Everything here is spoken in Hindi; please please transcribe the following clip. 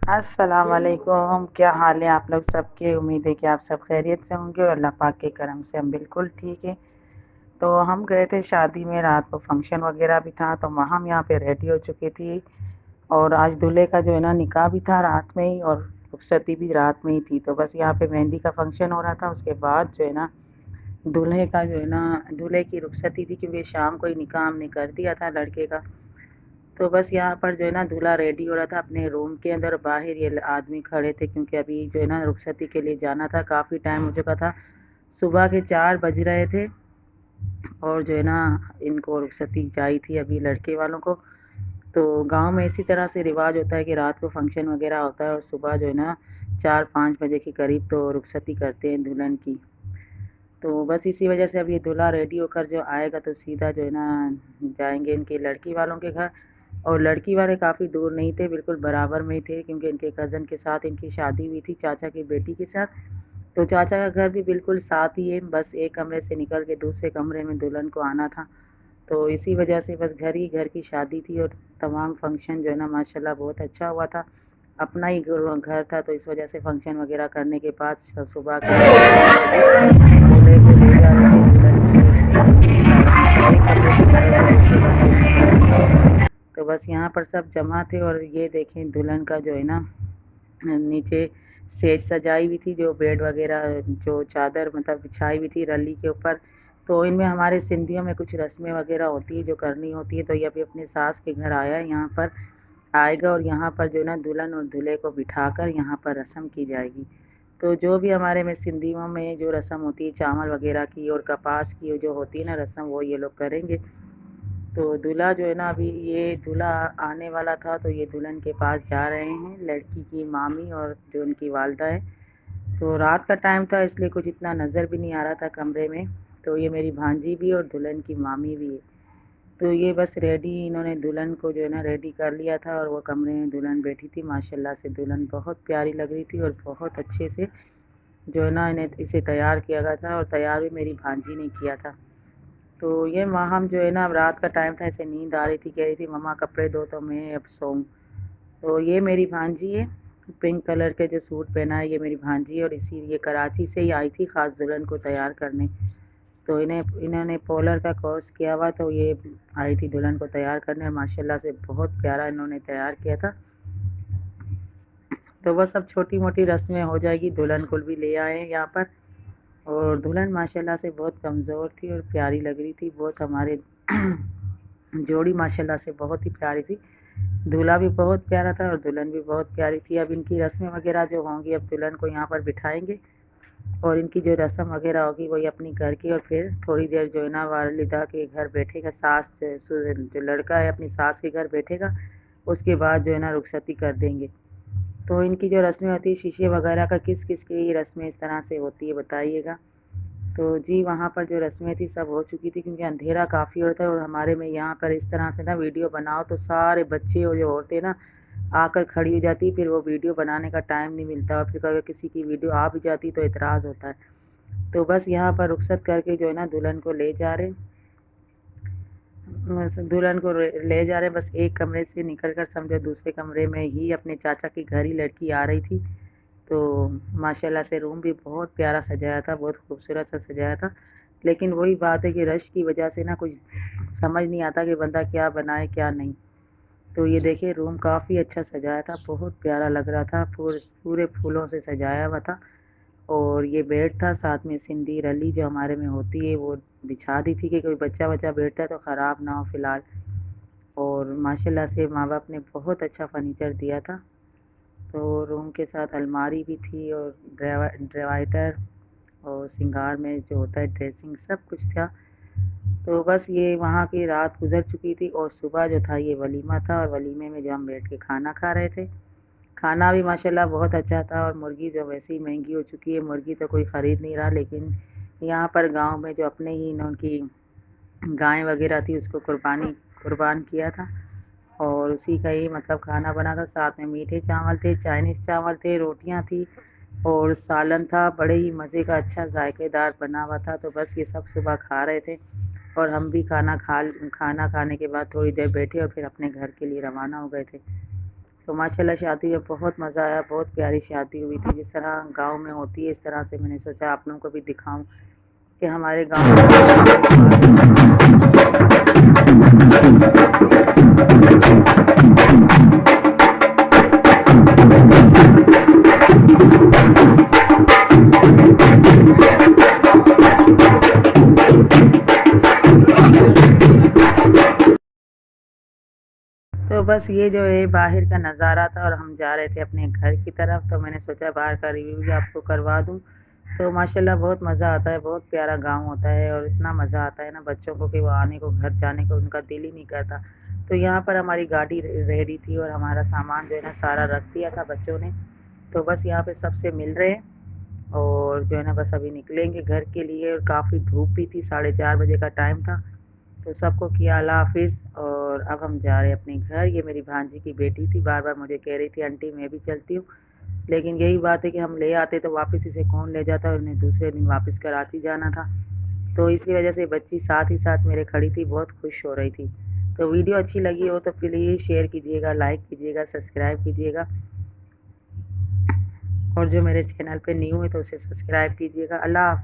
अस्सलाम वालेकुम। क्या हाल है आप लोग सबके। उम्मीद है कि आप सब खैरियत से होंगे और अल्लाह पाक के करम से हम बिल्कुल ठीक है। तो हम गए थे शादी में, रात को फंक्शन वगैरह भी था, तो वहाँ हम यहाँ पे रेडी हो चुकी थी। और आज दूल्हे का जो है ना निकाह भी था रात में ही, और रुखसती भी रात में ही थी। तो बस यहाँ पे मेहंदी का फंक्शन हो रहा था, उसके बाद जो है ना दूल्हे का जो है ना दूल्हे की रुखसती थी, क्योंकि शाम को ही निकाह हमने कर दिया था लड़के का। तो बस यहाँ पर जो है ना दूल्हा रेडी हो रहा था अपने रूम के अंदर। बाहर ये आदमी खड़े थे, क्योंकि अभी जो है ना रुखसती के लिए जाना था, काफ़ी टाइम हो चुका था। सुबह के 4 बज रहे थे, और जो है ना इनको रुखसती चाहिए थी अभी लड़के वालों को। तो गांव में इसी तरह से रिवाज होता है कि रात को फंक्शन वगैरह होता है, और सुबह जो है ना 4-5 बजे के करीब तो रुखसती करते हैं दुल्हन की। तो बस इसी वजह से अब ये दूल्हा रेडी होकर जो आएगा, तो सीधा जो है ना जाएंगे इनके लड़की वालों के घर। और लड़की वाले काफ़ी दूर नहीं थे, बिल्कुल बराबर में ही थे, क्योंकि इनके कज़न के साथ इनकी शादी हुई थी, चाचा की बेटी के साथ। तो चाचा का घर भी बिल्कुल साथ ही है, बस एक कमरे से निकल के दूसरे कमरे में दुल्हन को आना था। तो इसी वजह से बस घर ही घर की शादी थी, और तमाम फंक्शन जो है ना माशाल्लाह बहुत अच्छा हुआ था। अपना ही घर था, तो इस वजह से फंक्शन वगैरह करने के बाद सुबह के दूल्हे को ले जा रहे थे दुल्हन एक कमरे से दूसरे कमरे में। तो बस यहाँ पर सब जमा थे, और ये देखें दुल्हन का जो है ना नीचे सेज सजाई हुई थी, जो बेड वगैरह जो चादर मतलब बिछाई हुई थी रली के ऊपर। तो इनमें हमारे सिंधियों में कुछ रस्में वगैरह होती है जो करनी होती है। तो ये अभी अपने सास के घर आया है, यहाँ पर आएगा, और यहाँ पर जो है ना दुल्हन और दूल्हे को बिठाकर यहाँ पर रस्म की जाएगी। तो जो भी हमारे में सिंधियों में जो रस्म होती है चावल वगैरह की और कपास की जो होती है ना रस्म, वो ये लोग करेंगे। तो दूल्हा जो है ना अभी ये दूल्हा आने वाला था, तो ये दुल्हन के पास जा रहे हैं, लड़की की मामी और जो उनकी वालदा है। तो रात का टाइम था, इसलिए कुछ इतना नज़र भी नहीं आ रहा था कमरे में। तो ये मेरी भांजी भी और दुल्हन की मामी भी है। तो ये बस रेडी, इन्होंने दुल्हन को जो है ना रेडी कर लिया था, और वो कमरे में दुल्हन बैठी थी। माशाल्लाह से दुल्हन बहुत प्यारी लग रही थी, और बहुत अच्छे से जो है ना इन्हें इसे तैयार किया गया था, और तैयार भी मेरी भांजी ने किया था। तो ये माँ हम जो है ना अब रात का टाइम था, इसे नींद आ रही थी, कह रही थी मम्मा कपड़े दो तो मैं अब सोऊं। तो ये मेरी भांजी है, पिंक कलर के जो सूट पहना है ये मेरी भांजी है, और ये कराची से ही आई थी ख़ास दुल्हन को तैयार करने। तो इन्होंने पॉलर का कोर्स किया हुआ, तो ये आई थी दुल्हन को तैयार करने, और माशाल्लाह से बहुत प्यारा इन्होंने तैयार किया था। तो बस अब छोटी मोटी रस्में हो जाएगी, दुल्हन को भी ले आए हैं यहाँ पर। और दुल्हन माशाल्लाह से बहुत कमज़ोर थी और प्यारी लग रही थी बहुत। हमारे जोड़ी माशाल्लाह से बहुत ही प्यारी थी। दूल्हा भी बहुत प्यारा था और दुल्हन भी बहुत प्यारी थी। अब इनकी रस्में वगैरह जो होंगी, अब दुल्हन को यहाँ पर बिठाएंगे, और इनकी जो रस्म वगैरह होगी वही अपनी घर की। और फिर थोड़ी देर जो है ना वालिदा के घर बैठेगा, सास जो लड़का है अपनी सास के घर बैठेगा, उसके बाद जो है ना रुखसती कर देंगे। तो इनकी जो रस्में होती है शीशे वगैरह का, किस किस की रस्में इस तरह से होती है बताइएगा। तो जी वहाँ पर जो रस्में थी सब हो चुकी थी, क्योंकि अंधेरा काफ़ी होता है, और हमारे में यहाँ पर इस तरह से ना वीडियो बनाओ तो सारे बच्चे और जो औरतें ना आकर खड़ी हो जाती, फिर वो वीडियो बनाने का टाइम नहीं मिलता, और फिर अगर किसी की वीडियो आ भी जाती तो इतराज़ होता है। तो बस यहाँ पर रुखसत करके जो है ना दुल्हन को ले जा रहे, दुल्हन को ले जा रहे, बस एक कमरे से निकल कर समझो दूसरे कमरे में ही अपने चाचा के घर ही लड़की आ रही थी। तो माशाल्लाह से रूम भी बहुत प्यारा सजाया था, बहुत खूबसूरत सा सजाया था। लेकिन वही बात है कि रश की वजह से ना कुछ समझ नहीं आता कि बंदा क्या बनाए क्या नहीं। तो ये देखिए रूम काफ़ी अच्छा सजाया था, बहुत प्यारा लग रहा था, पूरे फूलों से सजाया हुआ था। और ये बेड था, साथ में सिंधी रली जो हमारे में होती है वो बिछा दी थी, कि कोई बच्चा बच्चा बैठता है तो ख़राब ना हो फ़िलहाल। और माशाल्लाह से माँ बाप ने बहुत अच्छा फर्नीचर दिया था। तो रूम के साथ अलमारी भी थी, और ड्राइटर और श्रृंगार में जो होता है ड्रेसिंग सब कुछ था। तो बस ये वहाँ की रात गुजर चुकी थी, और सुबह जो था ये वलीमा था, और वलीमे में जो हम बैठ के खाना खा रहे थे। खाना भी माशाल्लाह बहुत अच्छा था, और मुर्गी जो वैसे ही महंगी हो चुकी है, मुर्गी तो कोई ख़रीद नहीं रहा, लेकिन यहाँ पर गांव में जो अपने ही उनकी गाय वगैरह थी उसको कुर्बान किया था, और उसी का ही मतलब खाना बना था। साथ में मीठे चावल थे, चाइनीज़ चावल थे, रोटियां थी, और सालन था, बड़े ही मज़े का अच्छा जायकेदार बना हुआ था। तो बस ये सब सुबह खा रहे थे, और हम भी खाना खाने के बाद थोड़ी देर बैठे, और फिर अपने घर के लिए रवाना हो गए थे। तो माशाल्लाह शादी में बहुत मज़ा आया, बहुत प्यारी शादी हुई थी, जिस तरह गाँव में होती है इस तरह से मैंने सोचा आप लोगों को भी दिखाऊं कि हमारे गाँव तो बस ये जो है बाहर का नज़ारा था और हम जा रहे थे अपने घर की तरफ, तो मैंने सोचा बाहर का रिव्यू भी आपको करवा दूं। तो माशाल्लाह बहुत मज़ा आता है, बहुत प्यारा गांव होता है और इतना मज़ा आता है ना बच्चों को कि वो आने को, घर जाने को उनका दिल ही नहीं करता। तो यहाँ पर हमारी गाड़ी रेडी थी और हमारा सामान जो है ना सारा रख दिया था बच्चों ने। तो बस यहाँ पे सबसे मिल रहे हैं और जो है ना बस अभी निकलेंगे घर के लिए, और काफ़ी धूप भी थी, 4:30 बजे का टाइम था। तो सबको किया अल्लाह हाफिज़, और अब हम जा रहे हैं अपने घर। ये मेरी भांजी की बेटी थी, बार बार मुझे कह रही थी आंटी मैं भी चलती हूँ, लेकिन यही बात है कि हम ले आते तो वापस इसे कौन ले जाता, और उन्हें दूसरे दिन वापस कराची जाना था। तो इसी वजह से बच्ची साथ ही साथ मेरे खड़ी थी, बहुत खुश हो रही थी। तो वीडियो अच्छी लगी हो तो प्लीज़ शेयर कीजिएगा, लाइक कीजिएगा, सब्सक्राइब कीजिएगा, और जो मेरे चैनल पे न्यू है तो उसे सब्सक्राइब कीजिएगा। अल्लाह हाफ़िज़।